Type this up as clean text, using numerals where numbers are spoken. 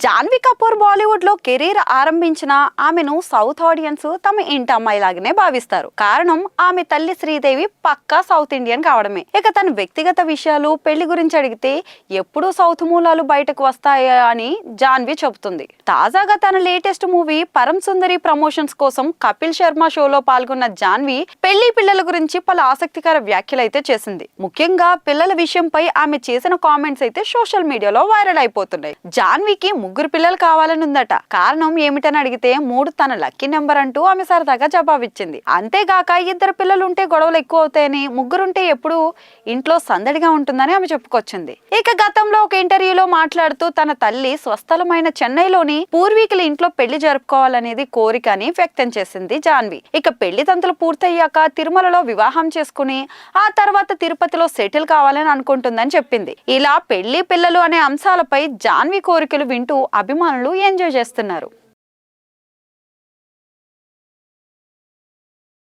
జాన్వీ కపూర్ బాలీవుడ్ లో కెరీర్ ఆరంభించిన ఆమెను సౌత్ ఆడియన్స్ తమ ఇంటి అమ్మాయిలాగానే భావిస్తారు. కారణం ఆమె తల్లి శ్రీదేవి పక్కా సౌత్ ఇండియన్ కావడమే. ఇక తన వ్యక్తిగత విషయాలు, పెళ్లి గురించి అడిగితే ఎప్పుడూ సౌత్ మూలాలు బయటకు వస్తాయా అని జాన్వీ చెబుతుంది. తాజాగా తన లేటెస్ట్ మూవీ పరం సుందరి ప్రమోషన్స్ కోసం కపిల్ శర్మ షోలో పాల్గొన్న జాన్వీ పెళ్లి పిల్లల గురించి పలు ఆసక్తికర వ్యాఖ్యలు అయితే చేసింది. ముఖ్యంగా పిల్లల విషయంపై ఆమె చేసిన కామెంట్స్ అయితే సోషల్ మీడియాలో వైరల్ అయిపోతున్నాయి. జాన్వీకి 3 పిల్లలు కావాలని ఉందట. కారణం ఏమిటని అడిగితే 3 తన లక్కీ నెంబర్ అంటూ ఆమె సరదాగా జవాబిచ్చింది. అంతేగాక 2 పిల్లలు ఉంటే గొడవలు ఎక్కువ అవుతాయని, 3 ఉంటే ఎప్పుడు ఇంట్లో సందడిగా ఉంటుందని ఆమె చెప్పుకొచ్చింది. ఇక గతంలో ఒక ఇంటర్వ్యూలో మాట్లాడుతూ తన తల్లి స్వస్థలమైన చెన్నైలోని పూర్వీకుల ఇంట్లో పెళ్లి జరుపుకోవాలనేది కోరిక అని వ్యక్తం చేసింది జాన్వీ. ఇక పెళ్లి తంతులు పూర్తయ్యాక తిరుమలలో వివాహం చేసుకుని ఆ తర్వాత తిరుపతిలో సెటిల్ కావాలని అనుకుంటుందని చెప్పింది. ఇలా పెళ్లి పిల్లలు అనే అంశాలపై జాన్వీ కోరికలు వింటూ అభిమానులు ఎంజాయ్ చేస్తున్నారు.